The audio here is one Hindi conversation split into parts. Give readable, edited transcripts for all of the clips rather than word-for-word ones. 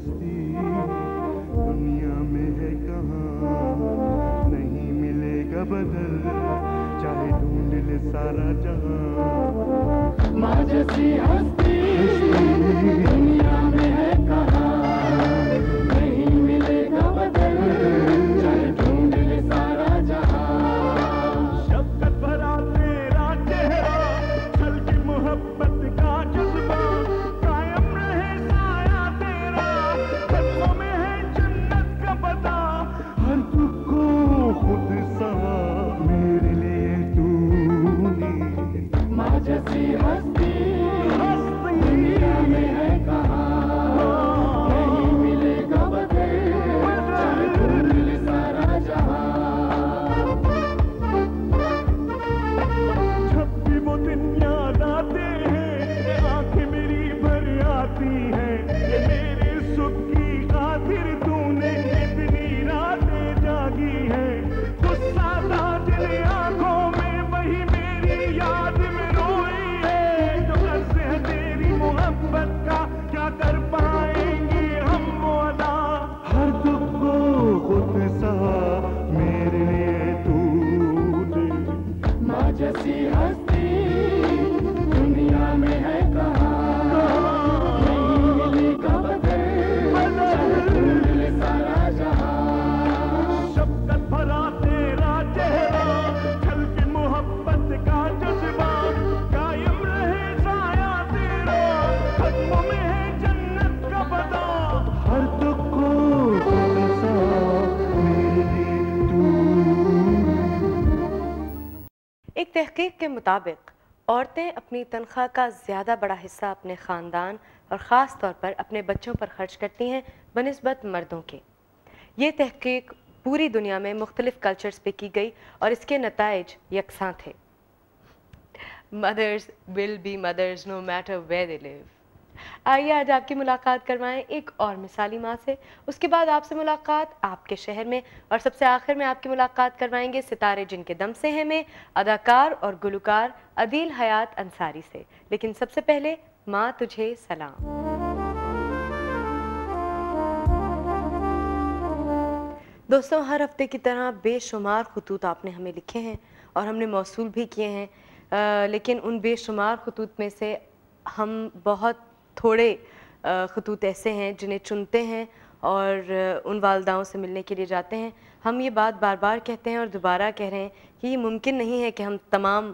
हस्ती दुनिया में है कहाँ, नहीं मिलेगा बदल चाहे ढूंढ ले सारा जहां। माँ जैसी हस्ती दुनिया में है कहाँ, नहीं मिलेगा बदल चाहे ढूंढ ले सारा जहां। शफ़क़त भरा तेरा चेहरा, छलकी मोहब्बत का जज्बा, कायम रहे साया तेरा, कदमों में है जन्नत का पता। हर दुख को खुद सहा मेरे लिए तूने। माँ जैसी हस्ती दुनिया में है कहाँ, नहीं मिलेगा बदल चाहे ढूंढ ले सारा जहां। जब भी वो दिन याद आते हैं आंखें मेरी भर आती हैं, ये मेरे सुख की खातिर तूने इतनी रातें जागी है। गुस्सा था जिन आंखों में वही मेरी याद में रोई है, जो कर्ज है तेरी मोहब्बत का क्या कर पाएंगे हम वो अदा। हर दुख को खुद सहा मेरे लिए तूने। माँ जैसी हस्ती दुनिया में है कहाँ, नहीं मिलेगा बदल चाहे ढूंढ ले सारा जहां। शफ़क़त भरा तेरा चेहरा, छलके मोहब्बत का जज्बा, कायम रहे साया तेरा, कदमों में है जन्नत का पता। हर दुख को खुद सहा मेरे लिए तूने। एक तहकीक के मुताबिक औरतें अपनी तनख्वाह का ज़्यादा बड़ा हिस्सा अपने ख़ानदान और ख़ास तौर पर अपने बच्चों पर खर्च करती हैं बनिस्बत मर्दों के। ये तहकीक पूरी दुनिया में मुख्तलिफ कल्चर्स पे की गई और इसके नताइज यकसां थे। Mothers will be mothers no matter where they live. आइए आज आपकी मुलाकात करवाएं एक और मिसाली माँ से, उसके बाद आपसे मुलाकात आपके शहर में, और सबसे आखिर में आपकी मुलाकात करवाएंगे सितारे जिनके दम से हैं में अदाकार और गुलकार अदील हयात अंसारी से। लेकिन सबसे पहले माँ तुझे सलाम। दोस्तों, हर हफ्ते की तरह बेशुमार खुतूत आपने हमें लिखे हैं और हमने मौसूल भी किए हैं, लेकिन उन बेशुमार खुतूत में से हम बहुत थोड़े खतूत ऐसे हैं जिन्हें चुनते हैं और उन वालदाओं से मिलने के लिए जाते हैं। हम ये बात बार बार कहते हैं और दोबारा कह रहे हैं कि ये मुमकिन नहीं है कि हम तमाम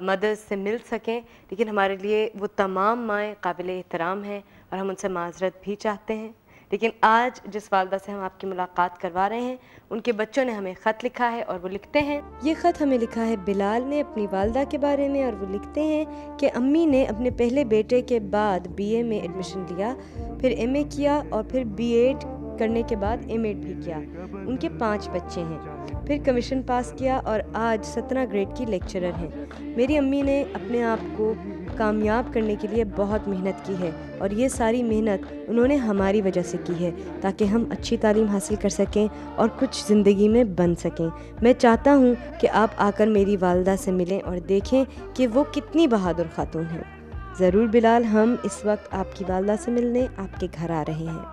मदर्स से मिल सकें, लेकिन हमारे लिए वो तमाम माएँ काबिल एहतराम हैं और हम उनसे माज़रत भी चाहते हैं। लेकिन आज जिस वालदा से हम आपकी मुलाकात करवा रहे हैं, उनके बच्चों ने हमें ख़त लिखा है और वो लिखते हैं। ये ख़त हमें लिखा है बिलाल ने अपनी वालदा के बारे में, और वो लिखते हैं कि अम्मी ने अपने पहले बेटे के बाद बीए में एडमिशन लिया, फिर एमए किया और फिर बीएड करने के बाद एमएड भी किया। उनके 5 बच्चे हैं, फिर कमीशन पास किया और आज 17 ग्रेड की लेक्चरर हैं। मेरी अम्मी ने अपने आप को कामयाब करने के लिए बहुत मेहनत की है और ये सारी मेहनत उन्होंने हमारी वजह से की है ताकि हम अच्छी तालीम हासिल कर सकें और कुछ ज़िंदगी में बन सकें। मैं चाहता हूँ कि आप आकर मेरी वालदा से मिलें और देखें कि वो कितनी बहादुर खातून हैं। ज़रूर बिलाल, हम इस वक्त आपकी वालदा से मिलने आपके घर आ रहे हैं।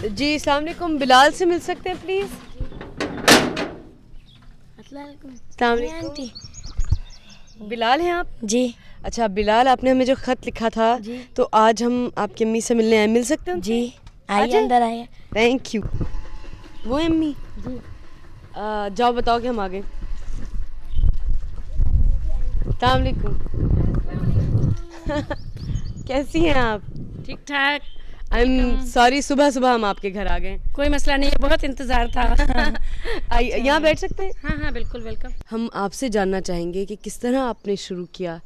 जी अस्सलाम वालेकुम, बिलाल से मिल सकते हैं प्लीज़? अस्सलाम वालेकुम, बिलाल हैं आप? जी। अच्छा बिलाल, आपने हमें जो ख़त लिखा था तो आज हम आपकी अम्मी से मिलने आए, मिल सकते हैं? जी आइए, अंदर आइए। Thank you. वो है अम्मी जी। जाओ बताओ कि हम आ गए। अस्सलाम वालेकुम। कैसी हैं आप? ठीक ठाक। आई एम सॉरी, सुबह सुबह हम आपके घर आ गए। कोई मसला नहीं है, बहुत इंतज़ार था। यहाँ बैठ सकते हैं? हाँ हाँ बिल्कुल, वेलकम। हम आपसे जानना चाहेंगे कि किस तरह आपने शुरू किया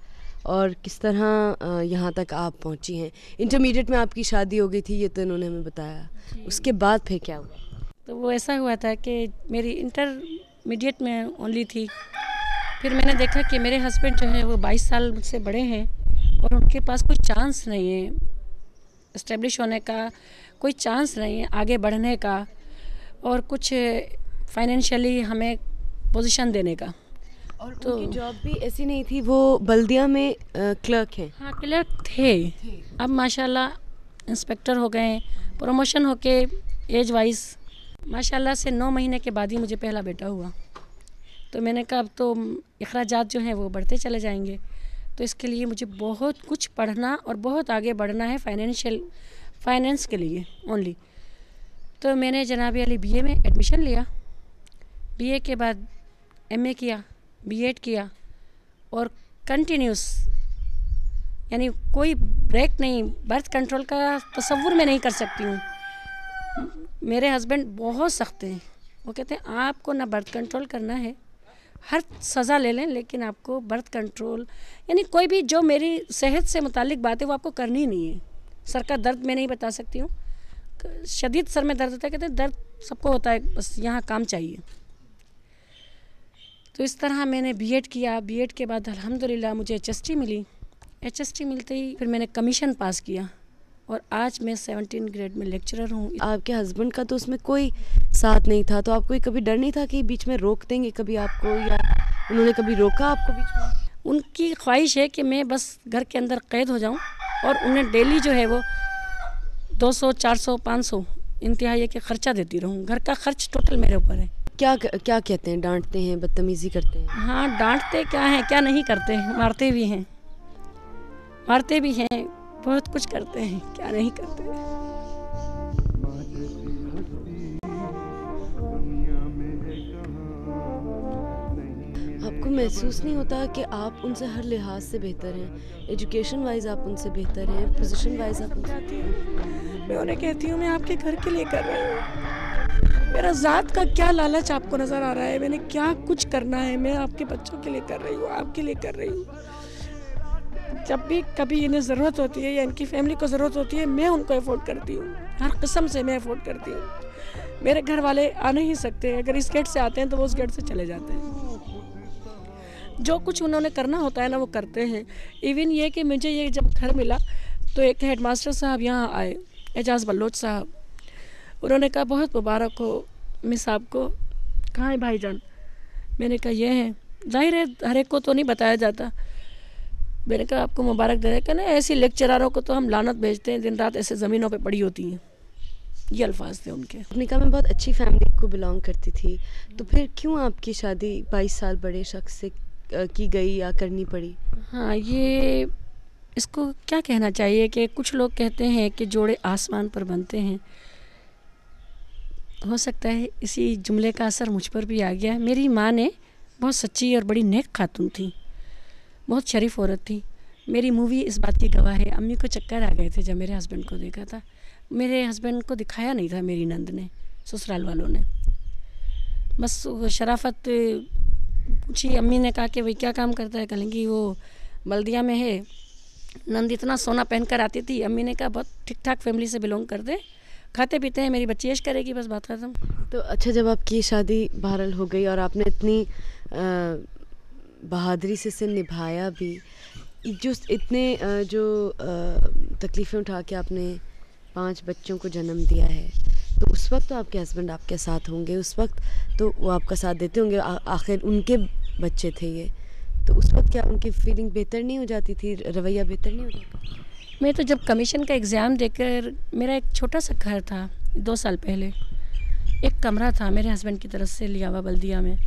और किस तरह यहाँ तक आप पहुँची हैं। इंटरमीडिएट में आपकी शादी हो गई थी, ये तो इन्होंने हमें बताया, उसके बाद फिर क्या हुआ? तो वो ऐसा हुआ था कि मेरी इंटरमीडिएट में ओनली थी, फिर मैंने देखा कि मेरे हस्बैंड जो है वो 22 साल मुझसे बड़े हैं और उनके पास कोई चांस नहीं है इस्टेब्लिश होने का, कोई चांस नहीं है आगे बढ़ने का और कुछ फाइनेंशियली हमें पोजीशन देने का। और तो उनकी जॉब भी ऐसी नहीं थी, वो बल्दिया में क्लर्क हैं। हाँ क्लर्क थे, अब माशाल्लाह इंस्पेक्टर हो गए, प्रमोशन होके एज वाइज माशाल्लाह से 9 महीने के बाद ही मुझे पहला बेटा हुआ। तो मैंने कहा अब तो अखराजात जो हैं वो बढ़ते चले जाएंगे, तो इसके लिए मुझे बहुत कुछ पढ़ना और बहुत आगे बढ़ना है फाइनेंस के लिए ओनली। तो मैंने जनाब अली बीए में एडमिशन लिया, बीए के बाद एमए किया, बीएड किया और कंटिन्यूस, यानी कोई ब्रेक नहीं। बर्थ कंट्रोल का तसव्वुर मैं नहीं कर सकती हूँ। मेरे हस्बैंड बहुत सख्त हैं, वो कहते हैं आपको ना बर्थ कंट्रोल करना है, हर सज़ा ले लें लेकिन आपको बर्थ कंट्रोल, यानी कोई भी जो मेरी सेहत से मुतालिक बात है वो आपको करनी नहीं है। सर का दर्द मैं नहीं बता सकती हूँ, शदीद सर में दर्द होता है, कहते हैं दर्द सबको होता है, बस यहाँ काम चाहिए। तो इस तरह मैंने बीएड किया, बीएड के बाद अल्हम्दुलिल्लाह मुझे एचएसटी मिली, एचएसटी मिलते ही फिर मैंने कमीशन पास किया और आज मैं 17 ग्रेड में लेक्चरर हूँ। आपके हस्बैंड का तो उसमें कोई साथ नहीं था, तो आपको कभी डर नहीं था कि बीच में रोक देंगे कभी आपको, या उन्होंने कभी रोका आपको बीच में? उनकी ख्वाहिश है कि मैं बस घर के अंदर कैद हो जाऊं और उन्हें डेली जो है वो 200, 400, 500 इंतहाई के ख़र्चा देती रहूं। घर का खर्च टोटल मेरे ऊपर है। क्या क्या कहते हैं? डांटते हैं, बदतमीज़ी करते हैं? हाँ डांटते क्या हैं, क्या नहीं करते हैं, मारते भी हैं, बहुत कुछ करते हैं, क्या नहीं करते हैं। आपको महसूस नहीं होता कि आप उनसे हर लिहाज से बेहतर हैं? एजुकेशन वाइज आप उनसे बेहतर हैं, पोजीशन वाइज आप मैं उन्हें कहती हूँ मैं आपके घर के लिए कर रही हूँ, मेरा ज़ात का क्या लालच आपको नज़र आ रहा है, मैंने क्या कुछ करना है, मैं आपके बच्चों के लिए कर रही हूँ, आपके लिए कर रही हूँ। जब भी कभी इन्हें ज़रूरत होती है या इनकी फैमिली को ज़रूरत होती है, मैं उनको अफोर्ड करती हूँ, हर किस्म से मैं अफोर्ड करती हूँ। मेरे घर वाले आ नहीं सकते, अगर इस गेट से आते हैं तो वो उस गेट से चले जाते हैं। जो कुछ उन्होंने करना होता है ना वो करते हैं। इवन ये कि मुझे ये जब घर मिला तो एक हेडमास्टर साहब यहाँ आए, एजाज़ बलोच साहब, उन्होंने कहा बहुत मुबारक हो मिस आपको। कहाँ है भाईजान? मैंने कहा ये हैं। जाहिर है हर एक को तो नहीं बताया जाता। मैंने कहा आपको मुबारक दे रहे, कहना ऐसी लेक्चरारों को तो हम लानत भेजते हैं, दिन रात ऐसे ज़मीनों पे पड़ी होती हैं। ये अल्फाज थे उनके। अपनी कहा मैं बहुत अच्छी फैमिली को बिलोंग करती थी, तो फिर क्यों आपकी शादी 22 साल बड़े शख्स से की गई या करनी पड़ी? हाँ ये इसको क्या कहना चाहिए कि कुछ लोग कहते हैं कि जोड़े आसमान पर बनते हैं, हो सकता है इसी जुमले का असर मुझ पर भी आ गया। मेरी माँ ने बहुत सच्ची और बड़ी नेक खातून थी, बहुत शरीफ औरत थी। मेरी मूवी इस बात की गवाह है। अम्मी को चक्कर आ गए थे जब मेरे हस्बैंड को देखा था। मेरे हस्बैंड को दिखाया नहीं था मेरी नंद ने, ससुराल वालों ने, बस शराफत पूछी। अम्मी ने कहा कि भाई क्या काम करता है? कहेंगी वो बल्दिया में है। नंद इतना सोना पहन कर आती थी। अम्मी ने कहा बहुत ठीक ठाक फैमिली से बिलोंग करते हैं, खाते पीते हैं, मेरी बच्ची ऐश करेगी, बस बात खत्म। तो अच्छा, जब आपकी शादी बहरहाल हो गई और आपने इतनी बहादुरी से इसे निभाया भी, जो इतने तकलीफ़ें उठा के आपने 5 बच्चों को जन्म दिया है, तो उस वक्त तो आपके हस्बैंड आपके साथ होंगे, उस वक्त तो वो आपका साथ देते होंगे, आखिर उनके बच्चे थे ये, तो उस वक्त क्या उनकी फीलिंग बेहतर नहीं हो जाती थी, रवैया बेहतर नहीं हो जाता? मैं तो जब कमीशन का एग्ज़ाम देकर, मेरा एक छोटा सा घर था 2 साल पहले, एक कमरा था मेरे हस्बैंड की तरफ से लिया हुआ बल्दिया में,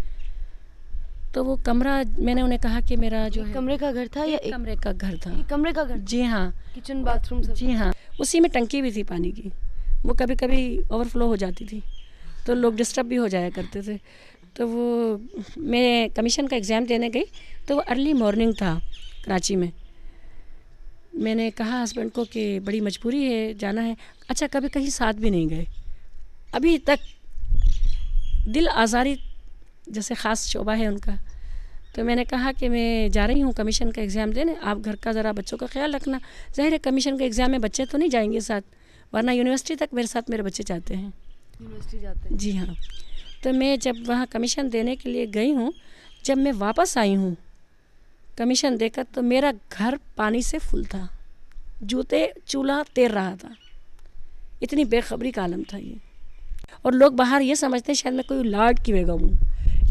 तो वो कमरा मैंने उन्हें कहा कि मेरा जो है कमरे का घर था या एक कमरे का घर था? कमरे का घर? जी हाँ, किचन बाथरूम सब? जी हाँ, उसी में टंकी भी थी पानी की, वो कभी कभी ओवरफ्लो हो जाती थी तो लोग डिस्टर्ब भी हो जाया करते थे। तो वो मैं कमीशन का एग्ज़ाम देने गई तो वो अर्ली मॉर्निंग था कराची में। मैंने कहा हस्बैंड को कि बड़ी मजबूरी है, जाना है। अच्छा, कभी कहीं साथ भी नहीं गए अभी तक। दिल आज़ारी जैसे ख़ास शोबा है उनका। तो मैंने कहा कि मैं जा रही हूँ कमीशन का एग्ज़ाम देने, आप घर का ज़रा बच्चों का ख्याल रखना। ज़ाहिर है कमीशन के एग्ज़ाम में बच्चे तो नहीं जाएंगे साथ, वरना यूनिवर्सिटी तक मेरे साथ मेरे बच्चे जाते हैं। यूनिवर्सिटी जाते हैं? जी हाँ। तो मैं जब वहाँ कमीशन देने के लिए गई हूँ, जब मैं वापस आई हूँ कमीशन देकर, तो मेरा घर पानी से फुल था, जूते चूल्हा तैर रहा था, इतनी बेखबरी का आलम था ये। और लोग बाहर ये समझते हैं शायद मैं कोई लॉर्ड की बेगम हूँ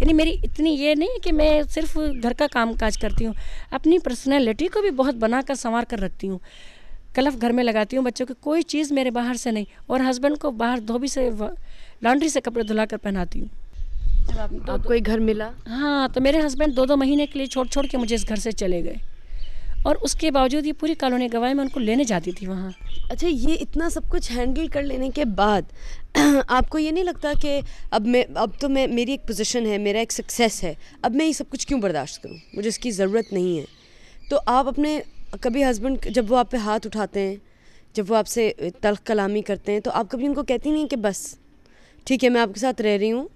यानी मेरी इतनी ये नहीं है कि मैं सिर्फ घर का काम काज करती हूँ, अपनी पर्सनैलिटी को भी बहुत बना कर संवार कर रखती हूँ। कलफ घर में लगाती हूँ बच्चों की, कोई चीज़ मेरे बाहर से नहीं, और हस्बैंड को बाहर धोबी से लॉन्ड्री से कपड़े धुला कर पहनाती हूँ। आपको एक घर मिला? हाँ, तो मेरे हस्बैंड 2-2 महीने के लिए छोड़ के मुझे इस घर से चले गए, और उसके बावजूद ये पूरी कॉलोनी गवाए मैं उनको लेने जाती थी वहाँ। अच्छा, ये इतना सब कुछ हैंडल कर लेने के बाद आपको ये नहीं लगता कि अब तो मैं मेरी एक पोजीशन है, मेरा एक सक्सेस है, अब मैं ये सब कुछ क्यों बर्दाश्त करूँ, मुझे इसकी ज़रूरत नहीं है? तो आप अपने कभी हस्बैंड जब वो आप पे हाथ उठाते हैं, जब वो आपसे तल्ख कलामी करते हैं, तो आप कभी उनको कहती नहीं कि बस ठीक है, मैं आपके साथ रह रही हूँ,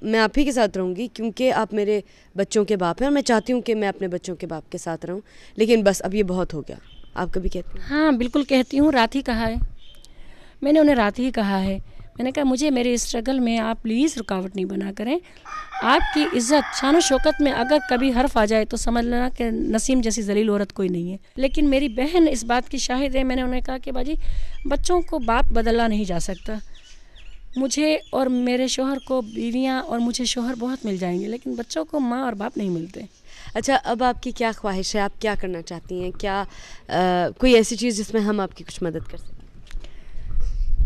मैं आप ही के साथ रहूँगी क्योंकि आप मेरे बच्चों के बाप हैं और मैं चाहती हूँ कि मैं अपने बच्चों के बाप के साथ रहूँ, लेकिन बस अब ये बहुत हो गया? आप कभी कहती हैं? हाँ, बिल्कुल कहती हूँ। रात ही कहा है मैंने उन्हें, रात ही कहा है। मैंने कहा मुझे मेरे स्ट्रगल में आप प्लीज़ रुकावट नहीं बना करें। आपकी इज़्ज़त शान शौकत में अगर कभी हर्फ आ जाए तो समझ लेना कि नसीम जैसी जलील औरत कोई नहीं है। लेकिन मेरी बहन इस बात की शाहिद है। मैंने उन्हें कहा कि बाजी, बच्चों को बाप बदला नहीं जा सकता। मुझे और मेरे शोहर को बीवियाँ और मुझे शोहर बहुत मिल जाएंगे, लेकिन बच्चों को माँ और बाप नहीं मिलते। अच्छा, अब आपकी क्या ख्वाहिश है, आप क्या करना चाहती हैं? क्या कोई ऐसी चीज़ जिसमें हम आपकी कुछ मदद कर सकें?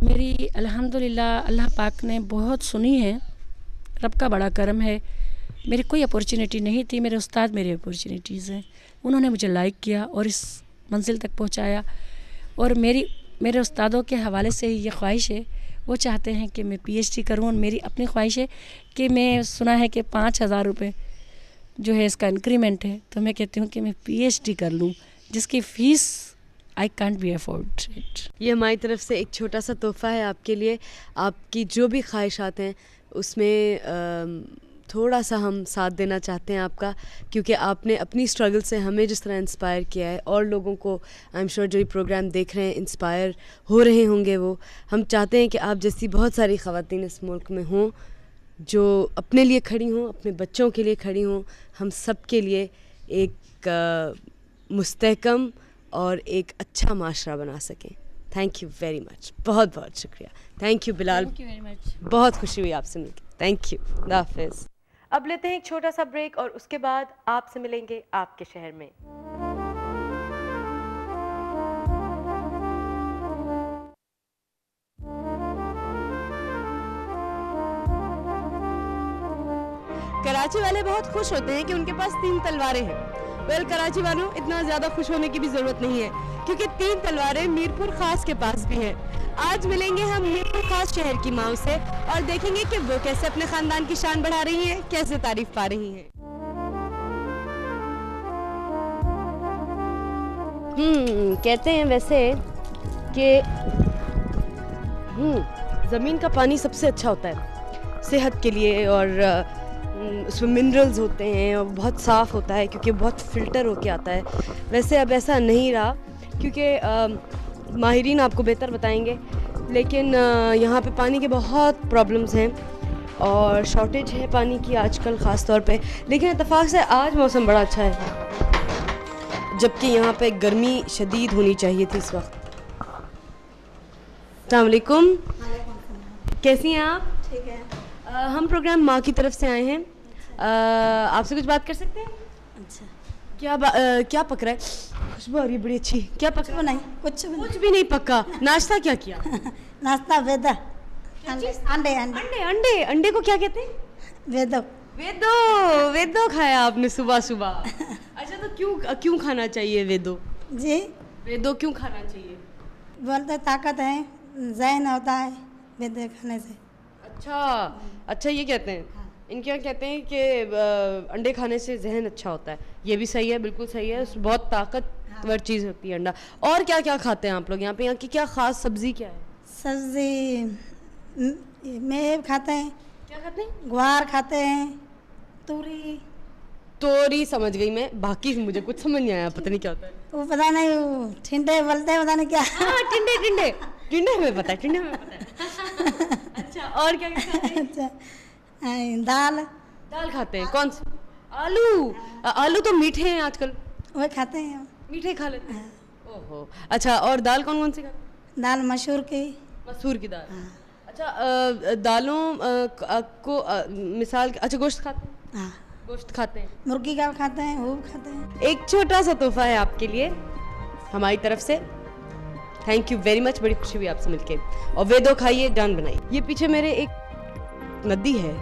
मेरी अल्हम्दुलिल्लाह अल्लाह पाक ने बहुत सुनी है, रब का बड़ा करम है। मेरी कोई अपॉर्चुनिटी नहीं थी, मेरे उस्ताद मेरी अपॉर्चुनिटीज़ हैं। उन्होंने मुझे लाइक किया और इस मंजिल तक पहुंचाया। और मेरे उस्तादों के हवाले से ये ख्वाहिश है, वो चाहते हैं कि मैं PhD करूं। और मेरी अपनी ख्वाहिश है कि मैं सुना है कि 5,000 रुपये जो है इसका इंक्रीमेंट है, तो मैं कहती हूँ कि मैं PhD कर लूँ जिसकी fees I can't be afford it. ये हमारी तरफ से एक छोटा सा तोहफ़ा है आपके लिए। आपकी जो भी ख्वाहिशात हैं उसमें थोड़ा सा हम साथ देना चाहते हैं आपका, क्योंकि आपने अपनी स्ट्रगल से हमें जिस तरह इंस्पायर किया है और लोगों को आई एम श्योर जो ये प्रोग्राम देख रहे हैं इंस्पायर हो रहे होंगे। वो हम चाहते हैं कि आप जैसी बहुत सारी ख़वातीन इस मुल्क में हों जो अपने लिए खड़ी हों, अपने बच्चों के लिए खड़ी हों, हम सब के लिए एक मुस्तहकम और एक अच्छा माशरा बना सकें। थैंक यू वेरी मच, बहुत बहुत शुक्रिया। Thank you Bilal, thank you very much. बहुत खुशी हुई आपसे मिलकर। थैंक यू, खुदा हाफिज़। अब लेते हैं एक छोटा सा ब्रेक और उसके बाद आपसे मिलेंगे आपके शहर में। कराची वाले बहुत खुश होते हैं कि उनके पास 3 तलवारें हैं। वेल, कराची वालों, इतना ज़्यादा खुश होने की भी ज़रूरत नहीं है क्योंकि 3 तलवारें मीरपुर खास के पास भी हैं। आज मिलेंगे हम मीरपुर खास शहर की माँ से और देखेंगे कि वो कैसे अपने ख़ानदान की शान बढ़ा रही हैं, कैसे तारीफ पा रही हैं। कहते हैं वैसे कि ज़मीन का पानी सबसे अच्छा होता है सेहत के लिए, और उसमें मिनरल्स होते हैं और बहुत साफ़ होता है क्योंकि बहुत फ़िल्टर होके आता है। वैसे अब ऐसा नहीं रहा क्योंकि माहिरीन आपको बेहतर बताएंगे, लेकिन यहाँ पे पानी के बहुत प्रॉब्लम्स हैं और शॉर्टेज है पानी की आजकल ख़ास तौर पे। लेकिन इत्तेफाक से आज मौसम बड़ा अच्छा है, जबकि यहाँ पे गर्मी शदीद होनी चाहिए थी इस वक्त। अस्सलाम वालेकुम, कैसी हैं आप? ठीक है। हम प्रोग्राम माँ की तरफ से आए हैं। आपसे कुछ बात कर सकते हैं? अच्छा, क्या पक रहा है? खुशबू आ रही है बड़ी अच्छी। क्या पक रहा है? नहीं, कुछ भी नहीं पक्का। नाश्ता क्या किया? नाश्ता वेदा, अंडे अंडे अंडे अंडे अंडे को क्या कहते हैं? वेदो। वेदो खाया आपने सुबह सुबह। अच्छा, तो क्यों खाना चाहिए वेदो? जी, वेदो क्यों खाना चाहिए? बोलते ताकत है, जहन होता है वेदो खाने से। अच्छा, ये कहते हैं। इनके यहाँ कहते हैं कि अंडे खाने से जहन अच्छा होता है। ये भी सही है, बिल्कुल सही है, बहुत ताकतवर चीज़ होती है अंडा। और क्या क्या खाते हैं आप लोग यहाँ पे? यहाँ की क्या ख़ास सब्ज़ी क्या है? सब्जी में खाते हैं। क्या खाते हैं? ग्वार खाते हैं, तोरी समझ गई मैं, बाकी मुझे कुछ समझ नहीं आया, पता नहीं क्या होता है। वो पता नहीं, वो ठिंडे बोलते हैं, पता नहीं क्या। टिंडे हमें पता है। अच्छा, और क्या खाते हैं? अच्छा, दाल खाते हैं। कौन सी? आलू तो मीठे हैं आजकल, वही खाते हैं। मीठे खा लेते हैं। ओहो, अच्छा, और दाल कौन सी खाते हैं? दाल मसूर की दाल। अच्छा, दालों को मिसाल, अच्छा, गोश्त खाते हैं? हाँ, गोश्त खाते हैं? मुर्गी का खाते हैं, वो भी खाते हैं। एक छोटा सा तोहफा है आपके लिए हमारी तरफ से। थैंक यू वेरी मच, बड़ी खुशी हुई आपसे मिलके। और वे दो खाइए, जान बनाइए। ये पीछे मेरे एक नदी है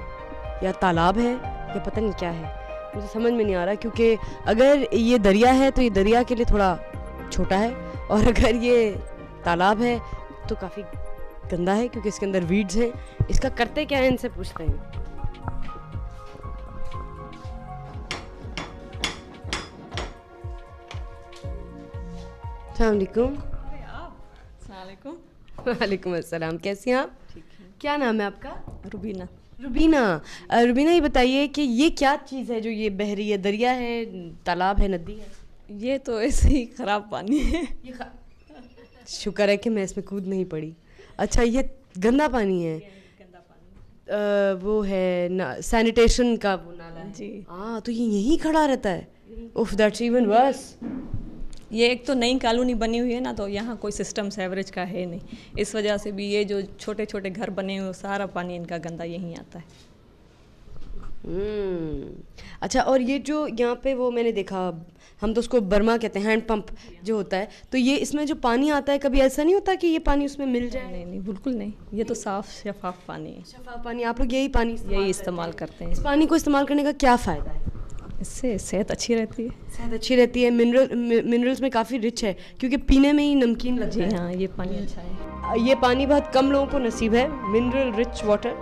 या तालाब है या पता नहीं क्या है, मुझे समझ में नहीं आ रहा, क्योंकि अगर ये दरिया है तो ये दरिया के लिए थोड़ा छोटा है, और अगर ये तालाब है तो काफ़ी गंदा है क्योंकि इसके अंदर वीड्स हैं। इसका करते क्या है, इनसे पूछते हैं। अस्सलामुअलैकुम। वालेकुम अस्सलाम, कैसी हैं आप? क्या नाम है आपका? रुबीना। रुबीना, रुबीना ये बताइए कि ये क्या चीज़ है जो ये बह रही है? दरिया है, तालाब है, नदी है? ये तो ऐसे ही ख़राब पानी है। शुक्र है कि मैं इसमें कूद नहीं पड़ी। अच्छा, ये गंदा पानी है? वो है ना, सैनिटेशन का वो नाला है जी। हाँ, तो ये यहीं खड़ा रहता है? उफ, दैट्स इवन वर्स। ये एक तो नई कॉलोनी बनी हुई है ना, तो यहाँ कोई सिस्टम सेवरेज का है नहीं, इस वजह से भी ये जो छोटे छोटे घर बने हुए सारा पानी इनका गंदा यहीं आता है। अच्छा, और ये जो यहाँ पे वो मैंने देखा, हम तो उसको बर्मा कहते हैं, हैंड पंप जो होता है, तो ये इसमें जो पानी आता है, कभी ऐसा नहीं होता कि ये पानी उसमें मिल जाए? नहीं नहीं, बिल्कुल नहीं, ये तो साफ शफाफ पानी है। शफाफ पानी, आप लोग यही पानी यही इस्तेमाल करते हैं। इस पानी को इस्तेमाल करने का क्या फ़ायदा है? इससे सेहत अच्छी रहती है। सेहत अच्छी रहती है, मिनरल्स में काफ़ी रिच है, क्योंकि पीने में ही नमकीन लगता जी है। हाँ, ये पानी अच्छा है। ये पानी बहुत कम लोगों को नसीब है, mineral rich water.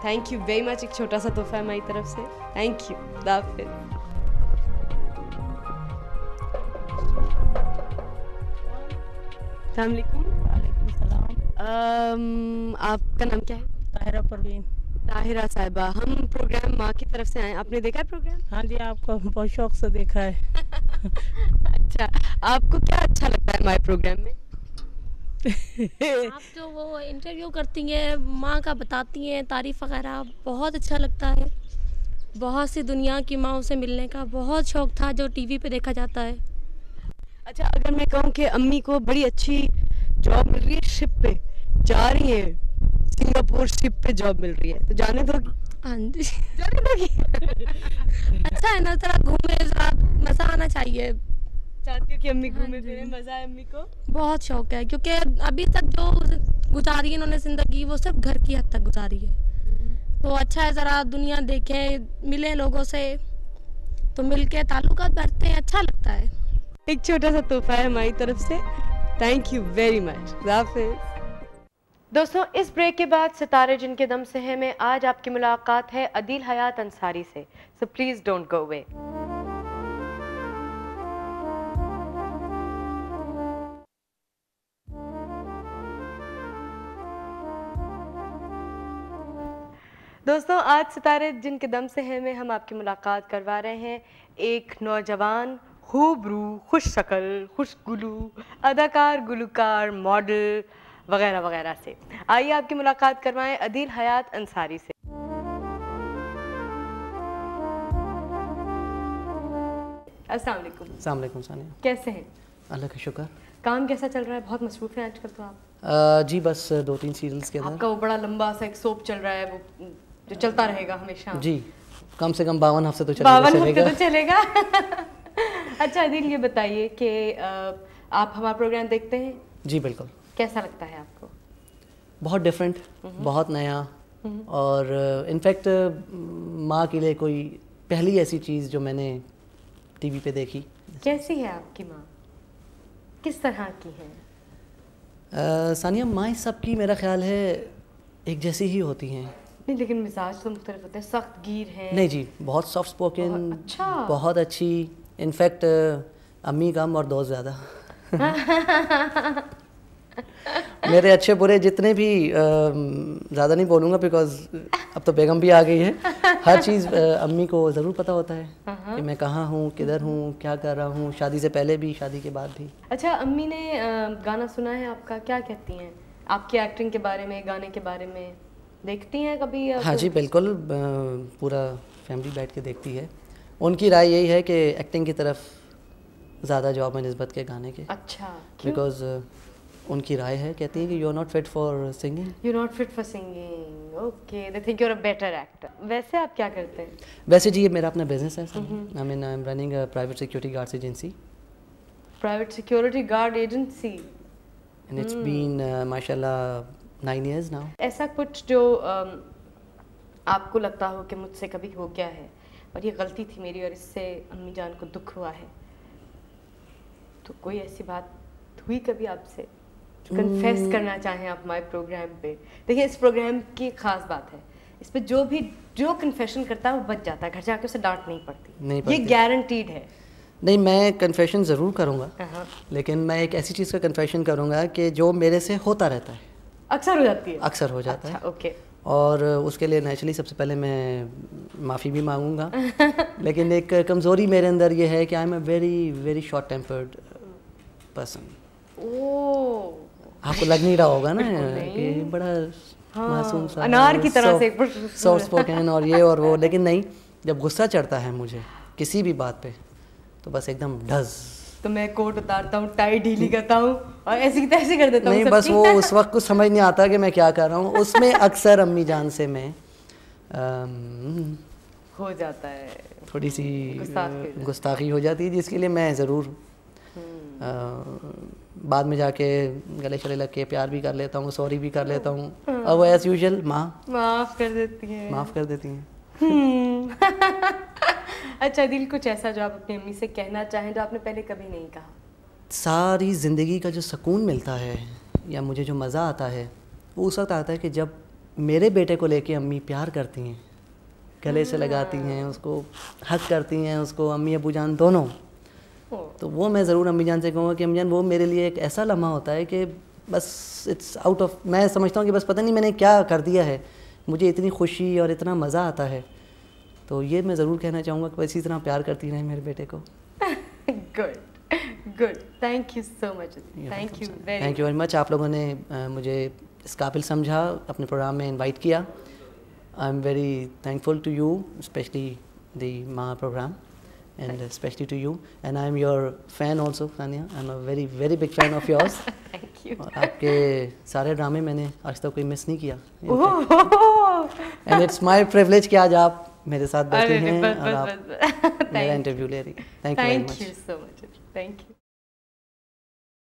Thank you very much, एक छोटा सा तोहफा है हमारी तरफ से। थैंक यू, खुदा हाफिज़। अस्सलाम वालेकुम। आपका नाम क्या है? ताहिरा परवीन। ताहिरा साहिबा, हम प्रोग्राम माँ की तरफ से आए। आपने देखा है प्रोग्राम? हाँ जी, आपको बहुत शौक से देखा है। अच्छा, आपको क्या अच्छा लगता है हमारे प्रोग्राम में? आप जो वो इंटरव्यू करती हैं, माँ का बताती हैं, तारीफ़ वगैरह, बहुत अच्छा लगता है। बहुत सी दुनिया की माँओं से मिलने का बहुत शौक़ था जो टीवी पे देखा जाता है। अच्छा, अगर मैं कहूँ कि अम्मी को बड़ी अच्छी जॉब मिल रही है, शिप पे जा रही है, सिंगापुर शिप पे जॉब मिल रही है, तो जाने दोगी? हाँ जी। जाने दोगी? अच्छा है ना, ज़रा घूमे, ज़रा मज़ा आना चाहिए। चाहती हूँ कि अम्मी घूमे फिरे, मज़ा है अम्मी को? बहुत शौक़ है, क्योंकि अभी तक जो गुजारी है इन्होंने ज़िंदगी, वो सिर्फ घर की हद तक गुजारी है। तो अच्छा है ज़रा दुनिया देखें, मिलें लोगों से, तो मिल के ताल्लुकात बढ़ते हैं, अच्छा लगता है। एक छोटा सा तोहफा है हमारी तरफ से। Thank you very much. दोस्तों, इस ब्रेक के बाद सितारे जिनके दम से है में आज आपकी मुलाकात है अदील हयात अंसारी से। So please don't go away. दोस्तों, आज सितारे जिनके दम से है में हम आपकी मुलाकात करवा रहे हैं एक नौजवान, खूबरू, खुश शक्ल, खुशगुलू अदाकार, गुलकार, मॉडल वगैरह वगैरह से। आइए आपकी मुलाकात करवाएं अदील हयात अंसारी से। अस्सलाम वालेकुम। सानिया, कैसे हैं? अल्लाह का शुक्र। काम कैसा चल रहा है? बहुत मसरूफ हैं आजकल तो आप। जी, बस 2-3 सीरियल्स के अंदर। आपका वो बड़ा लंबा सा एक सोप चल रहा है, वो जो चलता रहेगा हमेशा। जी, कम से कम 52 हफ्ते तो 52 हफ्ते तो चलेगा। अच्छा अदील, ये बताइए कि आप हमारा प्रोग्राम देखते हैं? जी बिल्कुल। कैसा लगता है आपको? बहुत डिफरेंट, बहुत नया, और इनफैक्ट माँ के लिए कोई पहली ऐसी चीज़ जो मैंने टीवी पे देखी। कैसी है आपकी माँ? किस तरह की है? सानिया, माँ सबकी मेरा ख्याल है एक जैसी ही होती हैं। नहीं, लेकिन मिजाज तो मुख्तलिफ होते हैं, सख्त गिर हैं। नहीं जी, बहुत सॉफ्ट स्पोकन, अच्छा, बहुत अच्छी। इनफैक्ट अम्मी कम और दोस्त ज़्यादा। मेरे अच्छे बुरे जितने भी, ज़्यादा नहीं बोलूँगा बिकॉज अब तो बेगम भी आ गई है, हर चीज़ अम्मी को ज़रूर पता होता है कि मैं कहाँ हूँ, किधर हूँ, क्या कर रहा हूँ, शादी से पहले भी, शादी के बाद भी। अच्छा, अम्मी ने गाना सुना है आपका? क्या कहती हैं आपकी एक्टिंग के बारे में, गाने के बारे में? देखती हैं कभी? हाँ जी बिल्कुल, पूरा फैमिली बैठ के देखती है। उनकी राय यही है कि एक्टिंग की तरफ ज़्यादा जॉब है निस्बत के गाने के। अच्छा, बिकॉज उनकी राय है, कहती हैं कि you are not fit for singing. You're not fit for singing. Okay, they think you're a better actor. वैसे आप क्या करते हैं? वैसे जी ये मेरा अपना बिजनेस है, I am running a private security guards agency Private security guard agency. And it's been माशाल्लाह 9 years नाउ। ऐसा कुछ जो आपको लगता हो कि मुझसे कभी हो गया है और ये गलती थी मेरी और इससे अम्मी जान को दुख हुआ है, तो कोई ऐसी बात हुई कभी आपसे कन्फेस करना चाहें आप हमारे प्रोग्राम पे? देखिए इस प्रोग्राम की एक खास बात है, इस पे जो कन्फेशन करता है वो बच जाता है, घर जाके उसे डांट नहीं पड़ती। ये गारंटीड है। नहीं, मैं कन्फेशन ज़रूर करूँगा, लेकिन मैं एक ऐसी चीज़ का कन्फेशन करूँगा कि जो मेरे से होता रहता है, अक्सर हो जाती है। अक्सर हो जाता है। ओके। और उसके लिए नेचुरली सबसे पहले मैं माफ़ी भी मांगूंगा लेकिन एक कमज़ोरी मेरे अंदर ये है कि I am a very very short tempered person. आपको लग नहीं रहा होगा ना कि बड़ा मासूम सा अनार की तरह से सॉफ्ट स्पोकन और ये और वो, लेकिन नहीं, जब गुस्सा चढ़ता है मुझे किसी भी बात पे तो बस एकदम ढज, तो मैं कोट उतारता हूँ, टाई ढीली करता हूँ और ऐसी तैसे कर देता हूँ। नहीं, बस वो उस वक्त कुछ समझ नहीं आता कि मैं क्या कर रहा हूँ। उसमें अक्सर अम्मी जान से मैं हो जाता है, थोड़ी सी गुस्ताखी हो जाती है, जिसके लिए मैं ज़रूर बाद में जाके गले शले लग के प्यार भी कर लेता हूँ, सॉरी भी कर लेता हूँ, और वो एज यूजुअल माफ़ कर देती हैं। अच्छा दिल, कुछ ऐसा जो आप अपनी अम्मी से कहना चाहें जो आपने पहले कभी नहीं कहा? सारी ज़िंदगी का जो सुकून मिलता है या मुझे जो मज़ा आता है वो उस वक्त आता है कि जब मेरे बेटे को लेके अम्मी प्यार करती हैं, गले से लगाती हैं, उसको हक करती हैं, उसको अम्मी अबू जान दोनों। तो वो मैं ज़रूर अम्मी जान से कहूँगा कि अम्मी जान वो मेरे लिए एक ऐसा लम्हा होता है कि बस इट्स आउट ऑफ, मैं समझता हूँ कि बस पता नहीं मैंने क्या कर दिया है, मुझे इतनी खुशी और इतना मज़ा आता है। तो ये मैं ज़रूर कहना चाहूँगा कि इसी तरह प्यार करती रहें मेरे बेटे को। Good, thank you so much. Thank you very much. आप लोगों ने मुझे इस काबिल समझा, अपने प्रोग्राम में इनवाइट किया। I am very thankful to you, especially the माँ program, and especially to you, and I am your fan also, Sania. I am a very very big fan of yours. Thank you. और आपके सारे ड्रामे मैंने आज तक कोई मिस नहीं किया, and it's my privilege कि आज आप मेरे साथ बैठे हैं और आप मेरा इंटरव्यू ले रही हैं। Thank you very much. Thank you so much. Thank you.